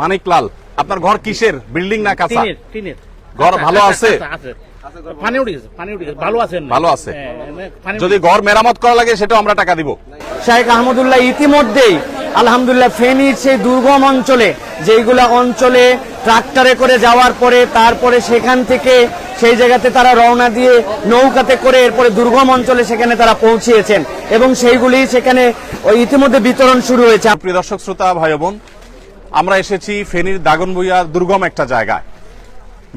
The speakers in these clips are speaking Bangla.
মানিকলাল, আপনার ঘর কিসের, বিল্ডিং না কাঁচা? ঘর ভালো আছে? ভালো আছে। যদি ঘর মেরামত করা লাগে সেটাও আমরা টাকা দিব। শেখ আহমদুল্লাহ ইতিমধ্যেই আলহামদুলিল্লাহ ফেনীর সেই দুর্গম অঞ্চলে, যেগুলা অঞ্চলে ট্রাক্টরে করে যাওয়ার পরে তারপরে সেখান থেকে সেই জায়গাতে তারা রওনা দিয়ে নৌকাতে করে এরপরে দুর্গম অঞ্চলে সেখানে তারা পৌঁছিয়েছেন এবং সেইগুলি সেখানে ইতিমধ্যে বিতরণ শুরু হয়েছে। প্রিয় দর্শক শ্রোতা ভাই বোন, আমরা এসেছি ফেনীর দাগনভূঞার দুর্গম একটা জায়গায়।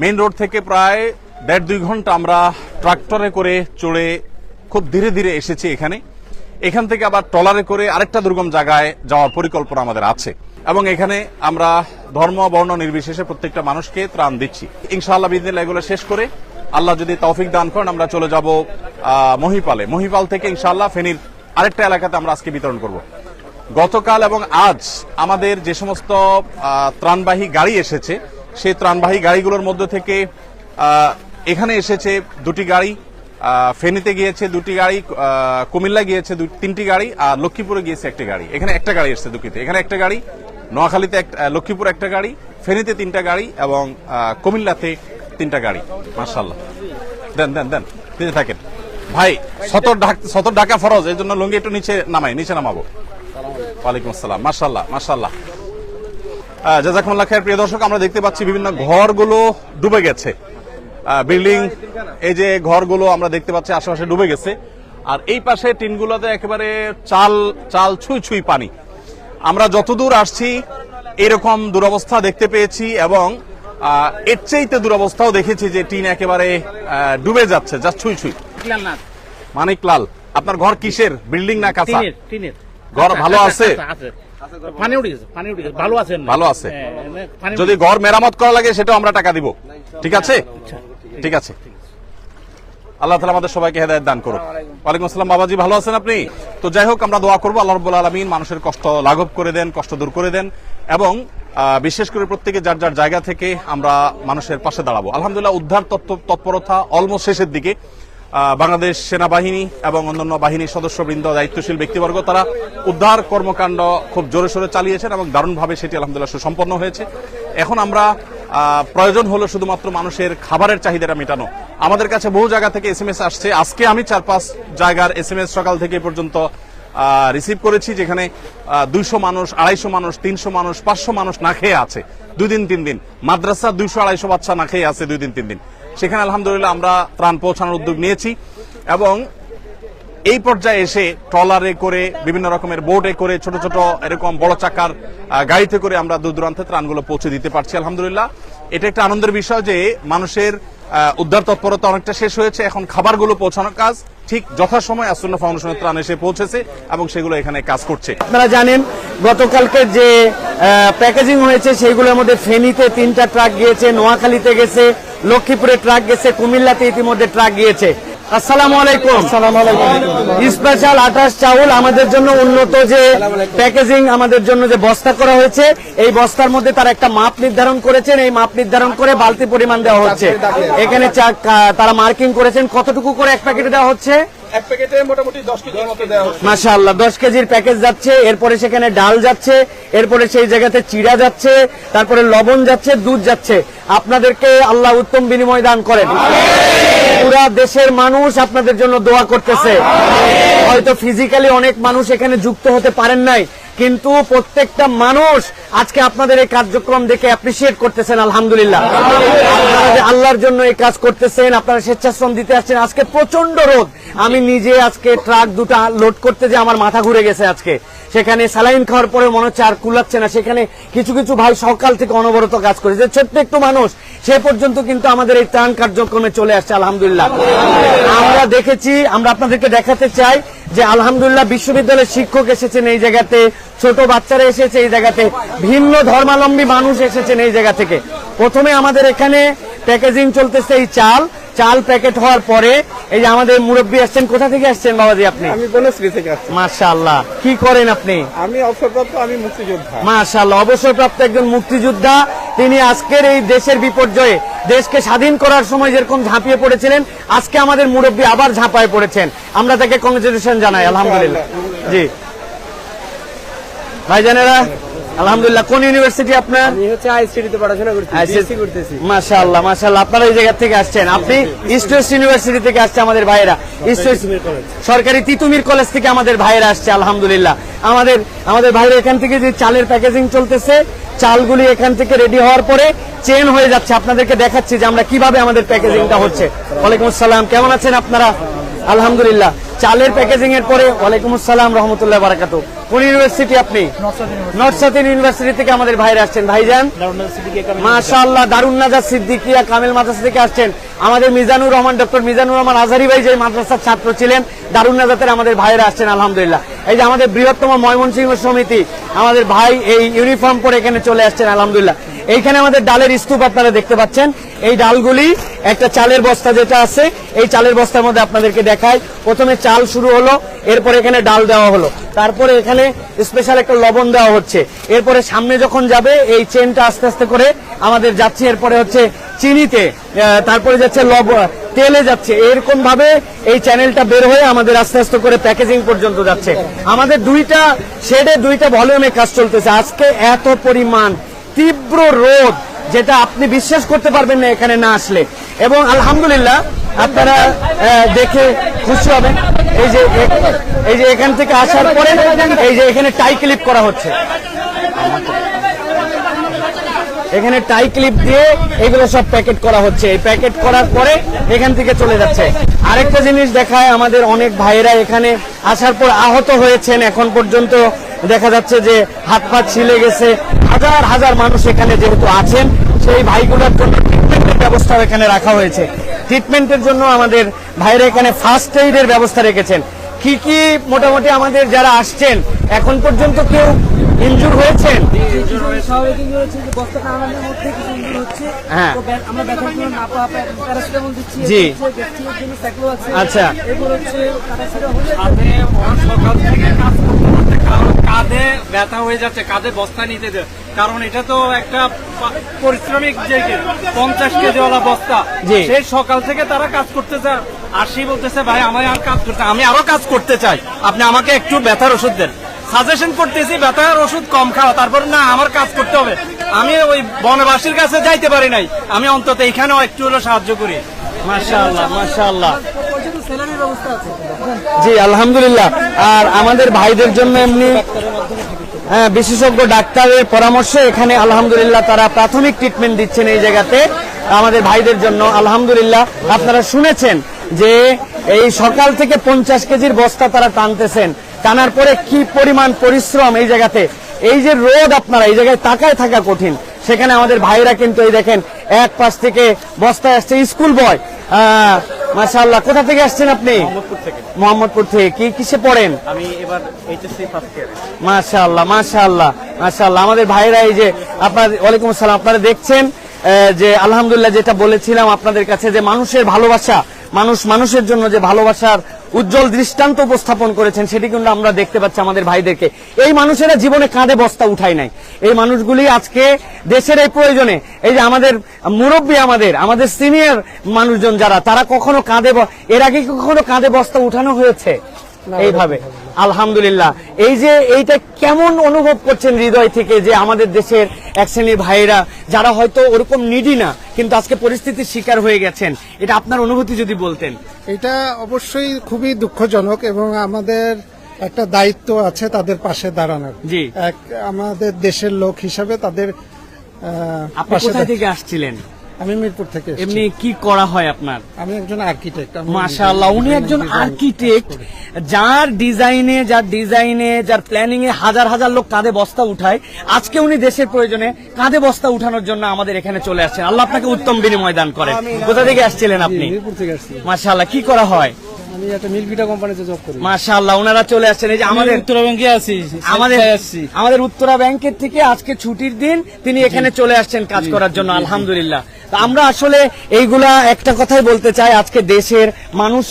মেইন রোড থেকে প্রায় 1.5-2 ঘন্টা আমরা ট্রাক্টরে করে চড়ে খুব ধীরে ধীরে এসেছি এখানে। এখান থেকে আবার ট্রলারে করে আরেকটা দুর্গম জায়গায় যাওয়ার পরিকল্পনা আমাদের আছে এবং এখানে আমরা ধর্ম বর্ণ নির্বিশেষে প্রত্যেকটা মানুষকে ত্রাণ দিচ্ছি। ইনশাআল্লাহ বিদিনিল্লাহ এগুলো শেষ করে আল্লাহ যদি তৌফিক দান করেন আমরা চলে যাব মহিপালে। মহিপাল থেকে ইনশাআল্লাহ ফেনীর আরেকটা এলাকাতে আমরা আজকে বিতরণ করব। গতকাল এবং আজ আমাদের যে সমস্ত ত্রাণবাহী গাড়ি এসেছে সেই ত্রাণবাহী গাড়িগুলোর মধ্যে থেকে এখানে এসেছে 2টি গাড়ি, ফেনীতে গিয়েছে 2টি গাড়ি, কুমিল্লা গিয়েছে 3টি গাড়ি, আর লক্ষ্মীপুরে গিয়েছে 1টি গাড়ি। এখানে একটা গাড়ি এসেছে দুঃখিত, এখানে একটা গাড়ি, নোয়াখালীতে লক্ষ্মীপুর একটা গাড়ি, ফেনীতে 3টা গাড়ি এবং কুমিল্লাতে 3টা গাড়ি। মাশাআল্লাহ, দেন দেন দেন দিতে থাকেন ভাই। সতর ঢাকা ফরজ, এই জন্য লুঙ্গি একটু নিচে নামাবো। ওয়ালাইকুম আসসালাম। মাশাআল্লাহ মাশাআল্লাহ, জাযাকুমুল্লাহ খায়ের। প্রিয় দর্শক, আমরা দেখতে পাচ্ছি বিভিন্ন ঘরগুলো ডুবে গেছে, বিল্ডিং, এই যে ঘরগুলো আমরা দেখতে পাচ্ছি আশেপাশে ডুবে গেছে। আর এই পাশে টিনগুলোতে একেবারে চাল ছুঁই ছুঁই পানি। আমরা যতদূর আসছি এরকম দুরবস্থা দেখতে পেয়েছি এবং এর চাইতে দুরবস্থাও দেখেছি যে টিন একেবারে ডুবে যাচ্ছে, যা ছুঁই ছুঁই। মানিকলাল, আপনার ঘর কিসের, বিল্ডিং না কাঁচা? ঘর ভালো আছে? ভালো আছে। যদি ঘর মেরামত করা লাগে সেটাও আমরা টাকা দিব। ঠিক আছে, ঠিক আছে। আল্লাহ তাআলা আমাদের সবাইকে হেদায়েত দান করুন। ওয়ালাইকুম আসসালাম বাবাজি, ভালো আছেন আপনি? তো যাই হোক, আমরা দোয়া করবো আল্লাহ রাব্বুল আলামিন মানুষের কষ্ট লাঘব করে দেন, কষ্ট দূর করে দেন এবং বিশেষ করে প্রত্যেকে যার যার জায়গা থেকে আমরা মানুষের পাশে দাঁড়াবো। আলহামদুলিল্লাহ, উদ্ধার তৎপরতা অলমোস্ট শেষের দিকে। বাংলাদেশ সেনাবাহিনী এবং অন্যান্য বাহিনীর সদস্যবৃন্দ, দায়িত্বশীল ব্যক্তিবর্গ, তারা উদ্ধার কর্মকাণ্ড খুব জোরে সোরে চালিয়েছেন এবং দারুণভাবে সেটি আলহামদুলিল্লাহ সুসম্পন্ন হয়েছে। এখন আমরা প্রয়োজন হলো শুধুমাত্র মানুষের খাবারের চাহিদাটা মেটানো। আমাদের কাছে বহু জায়গা থেকে SMS আসছে। আজকে আমি 4-5 জায়গার SMS সকাল থেকে পর্যন্ত রিসিভ করেছি, যেখানে 200 মানুষ, 250 মানুষ, 300 মানুষ, 500 মানুষ না খেয়ে আছে 2 দিন 3 দিন। মাদ্রাসা 200-250 বাচ্চা না খেয়ে আছে 2 দিন 3 দিন। সেখানে আলহামদুলিল্লাহ আমরা ত্রাণ পৌঁছানোর উদ্যোগ নিয়েছি এবং এই পর্যায়ে এসে ট্রলারে করে, বিভিন্ন রকমের বোটে করে, ছোট ছোট এরকম বড় চাকার গাড়িতে করে আমরা দূর দূরান্তে ত্রাণগুলো পৌঁছে দিতে পারছি আলহামদুলিল্লাহ। এটা একটা আনন্দের বিষয় যে মানুষের উদ্ধার তৎপরতা অনেকটা শেষ হয়েছে। এখন খাবারগুলো পৌঁছানোর কাজ ঠিক যথাসময়ে আসুন্নাহ ফাউন্ডেশনের ত্রাণ এসে পৌঁছেছে এবং সেগুলো এখানে কাজ করছে। আপনারা জানেন গতকালকে যে প্যাকেজিং হয়েছে সেইগুলোর মধ্যে ফেনীতে 3টা ট্রাক গিয়েছে, নোয়াখালীতে গেছে, লক্ষ্মীপুরে ট্রাক গেছে, কুমিল্লাতে ইতিমধ্যে ট্রাক গিয়েছে। আসসালামু আলাইকুম। স্পেশাল 28 চাউল আমাদের জন্য উন্নত যে প্যাকেজিং, আমাদের জন্য যে বস্তা করা হয়েছে, এই বস্তার মধ্যে তারা একটা মাপ নির্ধারণ করেছেন। এই মাপ নির্ধারণ করে বালতি পরিমাণ দেওয়া হচ্ছে। এখানে তারা মার্কিং করেছেন কতটুকু করে এক প্যাকেটে দেওয়া হচ্ছে। এক প্যাকেটে মোটামুটি 10 কেজির মতো দেওয়া হচ্ছে। মাশাআল্লাহ, 10 কেজির প্যাকেজ যাচ্ছে। এরপরে সেখানে ডাল যাচ্ছে, এরপরে সেই জায়গাতে চিড়া যাচ্ছে, তারপরে লবণ যাচ্ছে, দুধ যাচ্ছে। আপনাদেরকে আল্লাহ উত্তম বিনিময় দান করেন। পুরা দেশের মানুষ আপনাদের জন্য দোয়া করতেছে। হয়তো ফিজিক্যালি অনেক মানুষ এখানে যুক্ত হতে পারেন নাই, কিন্তু প্রত্যেকটা মানুষ আজকে আপনাদের এই কার্যক্রম দেখে অ্যাপ্রিসিয়েট করতেছেন। আলহামদুলিল্লাহ, আপনারা যে আল্লাহর জন্য এই কাজ করতেছেন, আপনারা স্বেচ্ছাশ্রম দিতে আসছেন। আজকে প্রচন্ড রোদ, আমি নিজে আজকে ট্রাক 2টা লোড করতে যে আমার মাথা ঘুরে গেছে আজকে। সেখানে স্যালাইন খাওয়ার পরে মনে হচ্ছে আর কুলাচ্ছে না। সেখানে কিছু কিছু ভাই সকাল থেকে অনবরত কাজ করেছে, ছোট্ট একটু মানুষ, সে পর্যন্ত কিন্তু আমাদের এই ত্রাণ কার্যক্রমে চলে আসছে। আলহামদুলিল্লাহ, আমরা দেখেছি, আমরা আপনাদেরকে দেখাতে চাই যে আলহামদুলিল্লাহ বিশ্ববিদ্যালয়ের শিক্ষক এসেছেন এই জায়গাতে, ছোট বাচ্চারা এসেছে এই জায়গাতে, ভিন্ন ধর্মাবলম্বী মানুষ এসেছেন এই জায়গা থেকে। প্রথমে আমাদের এখানে প্যাকেজিং চলতেছে এই চাল প্যাকেট হওয়ার পরে এই যে আমাদের মুরব্বী আসছেন। কোথা থেকে আসছেন বাবাজি আপনি? আমি বনশ্রী থেকে আসছি। মাশাআল্লাহ, কি করেন আপনি? আমি অবসরপ্রাপ্ত, আমি মুক্তিযোদ্ধা। মাশাআল্লাহ, অবসরপ্রাপ্ত একজন মুক্তিযোদ্ধা। তিনি আজকের এই দেশের বিপর্যয়ে, দেশকে স্বাধীন করার সময় যেরকম ঝাঁপিয়ে পড়েছিলেন, আজকে আমাদের মুরব্বী আবার ঝাঁপায় পড়েছেন। আমরা তাকে কংগ্রেচুলেশন জানাই। আলহামদুলিল্লাহ। জি ভাইজানেরা, আলহামদুলিল্লাহ। কোন ইউনিভার্সিটি আপনার? আমি হচ্ছে আইসিটিতে পড়াশোনা করছি, বিএসসি করতেছি। মাশাআল্লাহ মাশাআল্লাহ, আপনারা এই জায়গা থেকে আসছেন। আপনি ইস্ট ওয়েস্ট ইউনিভার্সিটি থেকে আসছে আমাদের ভাইয়েরা, ইস্ট ওয়েস্ট সরকারি তিতুমির কলেজ থেকে আমাদের ভাইয়েরা আসছে আলহামদুলিল্লাহ। আমাদের ভাইরা এখান থেকে যে চালের প্যাকেজিং চলতেছে, চালগুলি এখান থেকে রেডি হওয়ার পরে চেন হয়ে যাচ্ছে। আপনাদেরকে দেখাচ্ছি যে আমরা কিভাবে আমাদের প্যাকেজিংটা হচ্ছে। ওয়ালাইকুম আসসালাম, কেমন আছেন আপনারা? আলহামদুলিল্লাহ। চালের প্যাকেজিং এর পরে ওয়ালাইকুম আসসালাম রহমতুল্লাহ বারাকাতু। কোন ইউনিভার্সিটি আপনি? নর্থ সাউথ ইউনিভার্সিটি থেকে আমাদের ভাইরা আসছেন। ভাইজান মাশাআল্লাহ, দারুন নাজাত সিদ্দিকিয়া কামিল মাদ্রাসা থেকে আসছেন। আমাদের মিজানুর রহমান, ডক্টর মিজানুর রহমান আজহারি ভাই যে মাদ্রাসার ছাত্র ছিলেন, দারুন নাজাতের আমাদের ভাইরা আসছেন আলহামদুলিল্লাহ। এই যে আমাদের বৃহত্তম ময়মনসিংহ সমিতি, আমাদের ভাই এই ইউনিফর্ম পরে এখানে চলে আসছেন আলহামদুলিল্লাহ। এইখানে আমাদের ডালের স্তূপ আপনারা দেখতে পাচ্ছেন। এই ডালগুলি একটা চালের বস্তা যেটা আছে, এই চালের বস্তার মধ্যে আপনাদেরকে দেখায়। প্রথমে চাল শুরু হলো, এরপরে এখানে ডাল দেওয়া হলো, তারপরে এখানে স্পেশাল একটা লবণ দেওয়া হচ্ছে। এরপরে সামনে যখন যাবে এই চেনটা আস্তে আস্তে করে আমাদের যাচ্ছে, এরপরে হচ্ছে চিনিতে, তারপরে যাচ্ছে তেলে যাচ্ছে। এরকম ভাবে এই চ্যানেলটা বের হয়ে আমাদের আস্তে আস্তে করে প্যাকেজিং পর্যন্ত যাচ্ছে। আমাদের দুইটা শেডে দুইটা ভলিউমে কাজ চলতেছে। আজকে এত পরিমাণ তীব্র রোদ, যেটা আপনি বিশ্বাস করতে পারবেন না এখানে না আসলে। এবং আলহামদুলিল্লাহ আপনারা দেখে খুশি হবেন। এই যে এখান থেকে আসার পরে এই যে এখানে টাই ক্লিপ করা হচ্ছে, এখানে টাই ক্লিপ দিয়ে এগুলো সব প্যাকেট করা হচ্ছে। এই প্যাকেট করার পরে এখান থেকে চলে যাচ্ছে। আরেকটা জিনিস দেখায়, আমাদের অনেক ভাইয়েরা এখানে আসার পর আহত হয়েছেন। এখন পর্যন্ত দেখা যাচ্ছে যে হাত পা ছিলে গেছে। হাজার হাজার মানুষ এখানে যেহেতু আছেন, সেই ভাইগুলোর জন্য ট্রিটমেন্টের ব্যবস্থা এখানে রাখা হয়েছে। ট্রিটমেন্টের জন্য আমাদের ভাইরা এখানে ফার্স্ট এইডের ব্যবস্থা রেখেছেন। কি কি মোটামুটি আমাদের যারা আসছেন এখন পর্যন্ত কেউ ইনজুর হয়েছেন? হ্যাঁ, জি আচ্ছা। কাঁধে ব্যথা হয়ে যাচ্ছে, কাঁধে বস্তা নিতে, কারণ এটা তো একটা পরিশ্রমিক যে 50 কেজিওয়ালা বস্তা। সেই সকাল থেকে তারা কাজ করতেছে, আসি বলতেছে ভাই আমার আর কাজ করতে, আমি আরো কাজ করতে চাই, আপনি আমাকে একটু ব্যথার ওষুধ দেন। সাজেশন করতেছি ব্যথার ওষুধ কম খাওয়া, তারপর না আমার কাজ করতে হবে। আমি ওই বনবাসীর কাছে যাইতে পারি নাই, আমি অন্তত এখানেও একটু হলো সাহায্য করি। মাশাআল্লাহ মাশাআল্লাহ, জি আলহামদুলিল্লাহ। আর আমাদের ভাইদের জন্য এমনি বিশেষজ্ঞ ডাক্তারের পরামর্শে এখানে আলহামদুলিল্লাহ তারা প্রাথমিক ট্রিটমেন্ট দিচ্ছেন এই জায়গাতে আমাদের ভাইদের জন্য আলহামদুলিল্লাহ। আপনারা শুনেছেন যে এই সকাল থেকে 50 কেজির বস্তা তারা টানতেছেন, টানার পরে কি পরিমাণ পরিশ্রম এই জায়গাতে। এই যে রোদ, আপনারা এই জায়গায় তাকায় থাকা কঠিন, সেখানে আমাদের ভাইরা কিন্তু এই দেখেন এক পাশ থেকে বস্তায় আসছে। স্কুল বয়, মাশাআল্লাহ। কোথা থেকে আসছেন আপনি? মোহাম্মদপুর থেকে। কি কিসে পড়েন? আমি এবার এইচএসসি ফার্স্ট ইয়ারে। মাশাআল্লাহ মাশাআল্লাহ মাশাআল্লাহ, আমাদের ভাইরা এই যে আপনার, ওয়ালাইকুম আসসালাম, আপনারা দেখছেন যে আলহামদুলিল্লাহ যেটা বলেছিলাম আপনাদের কাছে যে মানুষের ভালোবাসা, মানুষের জন্য যে ভালোবাসার উজ্জ্বল দৃষ্টান্ত উপস্থাপন করেছেন, সেটি কিন্তু আমরা দেখতে পাচ্ছি আমাদের ভাইদেরকে। এই মানুষেরা জীবনে কাঁধে বস্তা উঠায় নাই। এই মানুষগুলি আজকে দেশের এই প্রয়োজনে, এই যে আমাদের মুরব্বী, আমাদের সিনিয়র মানুষজন যারা, তারা কখনো এর আগে কখনো কাঁধে বস্তা উঠানো হয়েছে এইভাবে? আলহামদুলিল্লাহ। এই যে এইটা কেমন অনুভব করছেন হৃদয় থেকে, যে আমাদের দেশের এক শ্রেণীর ভাইয়েরা যারা হয়তো ওরকম নিডি না, কিন্তু আজকে পরিস্থিতির শিকার হয়ে গেছেন, এটা আপনার অনুভূতি যদি বলতেন। এটা অবশ্যই খুবই দুঃখজনক এবং আমাদের একটা দায়িত্ব আছে তাদের পাশে দাঁড়ানোর। জি, আমাদের দেশের লোক হিসাবে তাদের আপনি কোথা থেকে আসছিলেন? আমি মিরপুর থেকে। এমনি কি করা হয় আপনার? আমি একজন আর্কিটেক্ট। মাশাআল্লাহ, উনি একজন আর্কিটেক্ট, যার ডিজাইনে যার প্ল্যানিং এ হাজার হাজার লোক কাঁধে বস্তা উঠায়। আজকে উনি দেশের প্রয়োজনে কাঁধে বস্তা উঠানোর জন্য আমাদের এখানে চলে আসছেন। আল্লাহ আপনাকে উত্তম বিনিময় দান করেন। কোথা থেকে আসছিলেন আপনি? মিরপুর থেকে আসছি। মাশাআল্লাহ, কি করা হয়? আমি একটা মিল্কভিটা কোম্পানিতে জব করি। মাশাআল্লাহ, ওনারা চলে আসছেন। এই যে আমাদের উত্তরা ব্যাংকে আছি, আমাদের উত্তরা ব্যাংকের থেকে আজকে ছুটির দিন তিনি এখানে চলে আসছেন কাজ করার জন্য আলহামদুলিল্লাহ। তো আমরা আসলে এইগুলা একটা কথাই বলতে চাই, আজকে দেশের মানুষ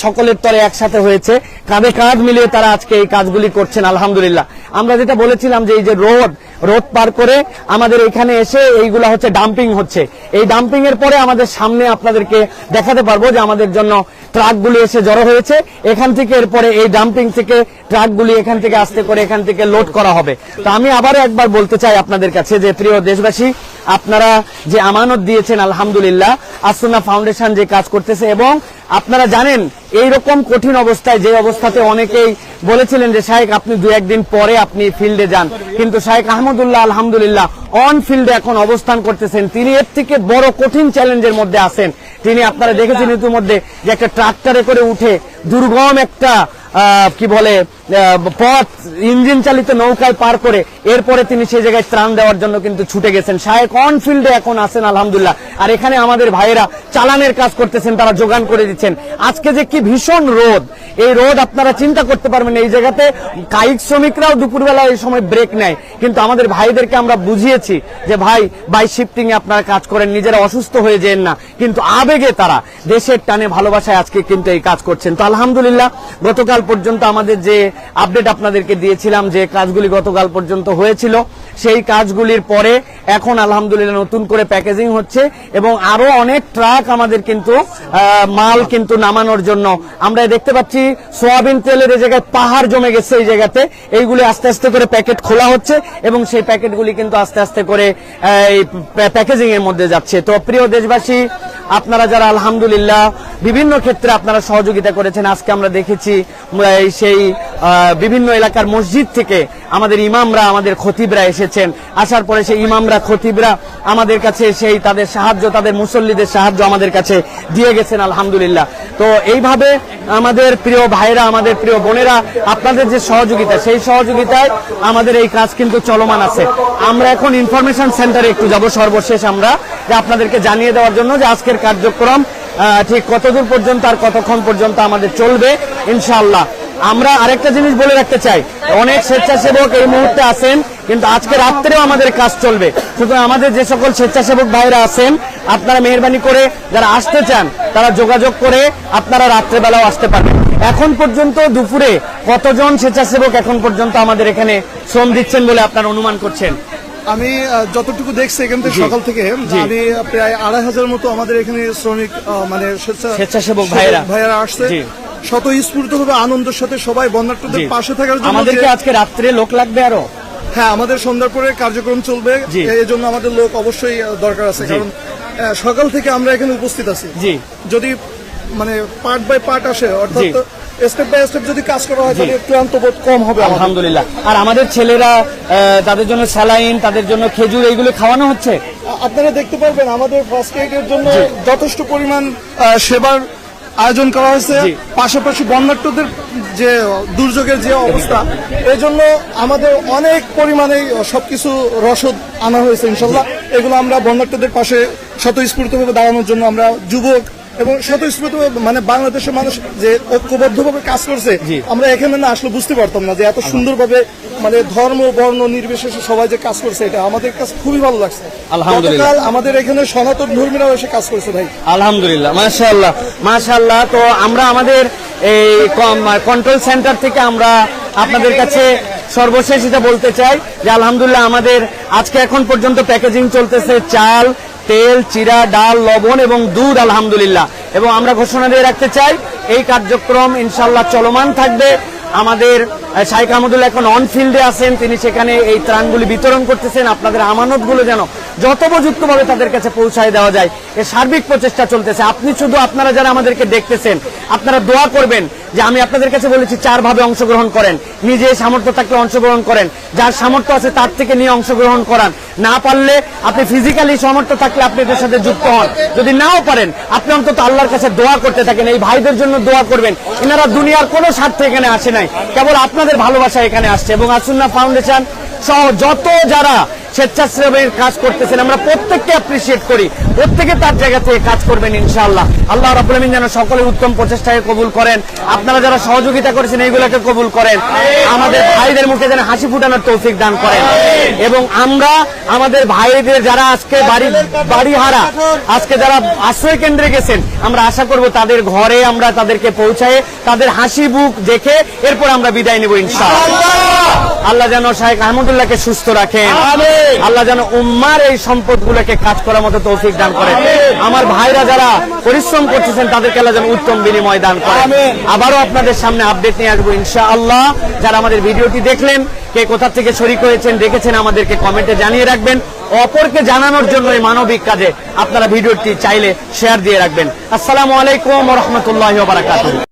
সকলের তরে একসাথে হয়েছে, কাঁধে কাঁধ মিলিয়ে তারা আজকে এই কাজগুলি করছেন আলহামদুলিল্লাহ। আমরা যেটা বলেছিলাম যে এই যে রোদ, রোড পার করে আমাদের এখানে এসে এইগুলা হচ্ছে ডাম্পিং হচ্ছে। এই ডাম্পিং এর পরে আমাদের সামনে আপনাদেরকে দেখাতে পারবো যে আমাদের জন্য ট্রাকগুলি এসে জড়ো হয়েছে। এখান থেকে এরপরে এই ডাম্পিং থেকে ট্রাকগুলি এখান থেকে আস্তে করে এখান থেকে লোড করা হবে। তো আমি আবারও একবার বলতে চাই আপনাদের কাছে যে প্রিয় দেশবাসী, আপনারা যে আমানত দিয়েছেন আলহামদুলিল্লাহ, আসুন্নাহ ফাউন্ডেশন যে কাজ করতেছে, এবং আপনারা জানেন এইরকম কঠিন অবস্থায়, যে অবস্থাতে অনেকেই বলেছিলেন যে শাহেখ আপনি 2-1 দিন পরে আপনি ফিল্ডে যান, কিন্তু শাহেখ আহমদুল্লাহ আলহামদুলিল্লাহ অন ফিল্ডে এখন অবস্থান করতেছেন। তিনি এর থেকে বড় কঠিন চ্যালেঞ্জের মধ্যে আছেন। তিনি আপনারা দেখেছেন ইতিমধ্যে যে একটা ট্রাক্টরে করে উঠে দুর্গম একটা কি বলে পথ ইঞ্জিন চালিত নৌকায় পার করে এরপরে তিনি সেই জায়গায় ত্রাণ দেওয়ার জন্য কিন্তু ছুটে গেছেন। শাহেখ অন ফিল্ডে এখন আছেন আলহামদুলিল্লাহ। আর এখানে আমাদের ভাইয়েরা চালানের কাজ করতেছেন, তারা যোগান করে দিচ্ছেন। আজকে যে কি ভীষণ রোদ, এই রোদ আপনারা চিন্তা করতে পারবেন। এই জায়গাতে কায়িক শ্রমিকরাও দুপুরবেলা এই সময় ব্রেক নেয়, কিন্তু আমাদের ভাইদেরকে আমরা বুঝিয়েছি যে ভাই বাই শিফটিং এ আপনারা কাজ করেন, নিজেরা অসুস্থ হয়ে যেন না, কিন্তু আবেগে তারা দেশের টানে ভালোবাসায় আজকে কিন্তু এই কাজ করছেন। তো আলহামদুলিল্লাহ গতকাল পর্যন্ত আমাদের যে আপডেট আপনাদেরকে দিয়েছিলাম, যে কাজগুলি গতকাল পর্যন্ত হয়েছিল, সেই কাজগুলির পরে এখন আলহামদুলিল্লাহ নতুন করে প্যাকেজিং হচ্ছে, এবং আরো অনেক ট্রাক আমাদের কিন্তু মাল কিন্তু নামানোর জন্য আমরা দেখতে পাচ্ছি। সোয়াবিন তেলের এই জায়গায় পাহাড় জমে গেছে এই জায়গাতে, এইগুলি আস্তে আস্তে করে প্যাকেট খোলা হচ্ছে এবং সেই প্যাকেটগুলি কিন্তু আস্তে আস্তে করে প্যাকেজিং এর মধ্যে যাচ্ছে। তো প্রিয় দেশবাসী, আপনারা যারা আলহামদুলিল্লাহ বিভিন্ন ক্ষেত্রে আপনারা সহযোগিতা করেছেন, আজকে আমরা দেখেছি সেই বিভিন্ন এলাকার মসজিদ থেকে আমাদের ইমামরা, আমাদের খতিবরা এসেছেন। আসার পরে সেই ইমামরা, খতিবরা আমাদের কাছে সেই তাদের সাহায্য, তাদের মুসল্লিদের সাহায্য আমাদের কাছে দিয়ে গেছেন আলহামদুলিল্লাহ। তো এইভাবে আমাদের প্রিয় ভাইরা, আমাদের প্রিয় বোনেরা, আপনাদের যে সহযোগিতা, সেই সহযোগিতায় আমাদের এই কাজ কিন্তু চলমান আছে। আমরা এখন ইনফরমেশন সেন্টারে একটু যাব সর্বশেষ, আমরা যে আপনাদেরকে জানিয়ে দেওয়ার জন্য যে আজকের কার্যক্রম ঠিক কতদূর পর্যন্ত আর কতক্ষণ পর্যন্ত আমাদের চলবে ইনশাআল্লাহ। আমরা আরেকটা জিনিস বলে রাখতে চাই, অনেক স্বেচ্ছাসেবক এই মুহূর্তে আছেন, কিন্তু আজকে রাত্রেও আমাদের কাজ চলবে। সুতরাং আমাদের যে সকল স্বেচ্ছাসেবক ভাইরা আছেন, আপনারা মেহেরবানি করে যারা আসতে চান তারা যোগাযোগ করে আপনারা রাত্রেবেলাও আসতে পারবেন। এখন পর্যন্ত দুপুরে কতজন স্বেচ্ছাসেবক এখন পর্যন্ত আমাদের এখানে শ্রম দিচ্ছেন বলে আপনারা অনুমান করছেন? আমি যতটুকু দেখছি এখান থেকে সকাল থেকে আমি প্রায় 2500 মতো আমাদের এখানে শ্রমিক মানে স্বেচ্ছাসেবক ভাইয়েরা আসছে, স্বতঃস্ফূর্তভাবে আনন্দের সাথে সবাই বন্যার্থদের পাশে থাকার জন্য। আমাদেরকে আজকে রাত্রে লোক লাগবে আরো? হ্যাঁ, আমাদের সন্ধ্যার পরে কার্যক্রম চলবে, এই জন্য আমাদের লোক অবশ্যই দরকার আছে, কারণ সকাল থেকে আমরা এখানে উপস্থিত আছি। যদি মানে পার্ট বাই পার্ট আসে, অর্থাৎ স্টেপ বাই স্টেপ যদি কাজ করা হয় তাহলে ক্লান্ত বোধ কম হবে আলহামদুলিল্লাহ। আর আমাদের ছেলেরা তাদের জন্য স্যালাইন, তাদের জন্য খেজুর, এইগুলো খাওয়ানো হচ্ছে। আপনারা দেখতে পারবেন আমাদের ফার্স্ট এইডের জন্য যথেষ্ট পরিমাণ সেবার আয়োজন করা হয়েছে। পাশাপাশি বন্যার্থদের যে দুর্যোগের যে অবস্থা, এই জন্য আমাদের অনেক পরিমাণে সবকিছু রসদ আনা হয়েছে ইনশাল্লাহ। এগুলো আমরা বন্যার্থদের পাশে স্বতঃস্ফূর্তভাবে দাঁড়ানোর জন্য আমরা যুবক এবং স্বতঃস্ফূর্তভাবে মানে বাংলাদেশের মানুষ যে ঐক্যবদ্ধভাবে কাজ করছে, আমরা এখানে না আসলে বুঝতে পারতাম না যে এত সুন্দরভাবে মানে ধর্ম বর্ণ নির্বিশেষে সবাই যে কাজ করছে, এটা আমাদের কাছে খুবই ভালো লাগছে। গতকাল আমাদের এখানে সনাতন ধর্মীরাও এসে কাজ করছে ভাই, আলহামদুলিল্লাহ, মাশাআল্লাহ মাশাআল্লাহ। তো আমরা আমাদের এই কন্ট্রোল সেন্টার থেকে আমরা আপনাদের কাছে সর্বশেষ এটা বলতে চাই যে আলহামদুলিল্লাহ আমাদের আজকে এখন পর্যন্ত প্যাকেজিং চলতেছে চাল, তেল, চিরা, ডাল, লবণ এবং দুধ আলহামদুলিল্লাহ। এবং আমরা ঘোষণা দিয়ে রাখতে চাই এই কার্যক্রম ইনশাআল্লাহ চলমান থাকবে। আমাদের শাইখ আহমদুল্লাহ এখন অন ফিল্ডে আছেন, তিনি সেখানে এই ত্রাণগুলি বিতরণ করতেছেন। আপনাদের আমানতগুলো যেন যথোপযুক্তভাবে তাদের কাছে পৌঁছায় দেওয়া যায়, এর সার্বিক প্রচেষ্টা চলতেছে। আপনি শুধু আপনারা যারা আমাদেরকে দেখতেছেন, আপনারা দোয়া করবেন যে আমি আপনাদের কাছে বলেছি 4 ভাবে অংশগ্রহণ করেন। নিজে সামর্থ্য থাকলে অংশগ্রহণ করেন, যার সামর্থ্য আছে তার থেকে নিয়ে অংশগ্রহণ করান। না পারলে আপনি ফিজিক্যালি সামর্থ্য থাকলে আপনি এদের সাথে যুক্ত হন। যদি নাও পারেন আপনি অন্তত আল্লাহর কাছে দোয়া করতে থাকেন, এই ভাইদের জন্য দোয়া করবেন। এনারা দুনিয়ার কোনো স্বার্থে এখানে আসে নাই, কেবল আপনাদের ভালোবাসা এখানে আসছে। এবং আসুন্নাহ ফাউন্ডেশন সহ যত যারা স্বেচ্ছাসেবীর কাজ করতেছেন আমরা প্রত্যেককে অ্যাপ্রিসিয়েট করি, প্রত্যেকে তার জায়গা থেকে কাজ করবেন ইনশাআল্লাহ। আল্লাহ রাব্বুল আলামিন যেন সকলের উত্তম প্রচেষ্টাকে কবুল করেন। আপনারা যারা সহযোগিতা করেছেন এইগুলোকে কবুল করেন, আমাদের ভাইদের মুখে যেন হাসি ফুটানোর তৌফিক দান করেন। এবং আমরা আমাদের ভাইদের যারা আজকে বাড়ি হারা, আজকে যারা আশ্রয় কেন্দ্রে গেছেন, আমরা আশা করব তাদের ঘরে আমরা তাদেরকে পৌঁছায় তাদের হাসি মুখ দেখে এরপর আমরা বিদায় নেব ইনশাআল্লাহ। আল্লাহ যেন শাহেখ আহমদুল্লাহকে সুস্থ রাখেন, আল্লাহ যেন উম্মার এই সম্পদগুলোকে কাজ করার মতো তৌফিক দান করেন। আমার ভাইরা যারা পরিশ্রম করতেছেন তাদেরকে আল্লাহ যেন উত্তম বিনিময় দান করেন। আবারও আপনাদের সামনে আপডেট নিয়ে আসবো ইনশাআল্লাহ। যারা আমাদের ভিডিওটি দেখলেন, কে কোথা থেকে শরীক হয়েছেন দেখেছেন, আমাদেরকে কমেন্টে জানিয়ে রাখবেন। অপরকে জানানোর জন্য এই মানবিক কাজে আপনারা ভিডিওটি চাইলে শেয়ার দিয়ে রাখবেন। আসসালামু আলাইকুম ওয়া রাহমাতুল্লাহি ওয়া বারাকাতুহু।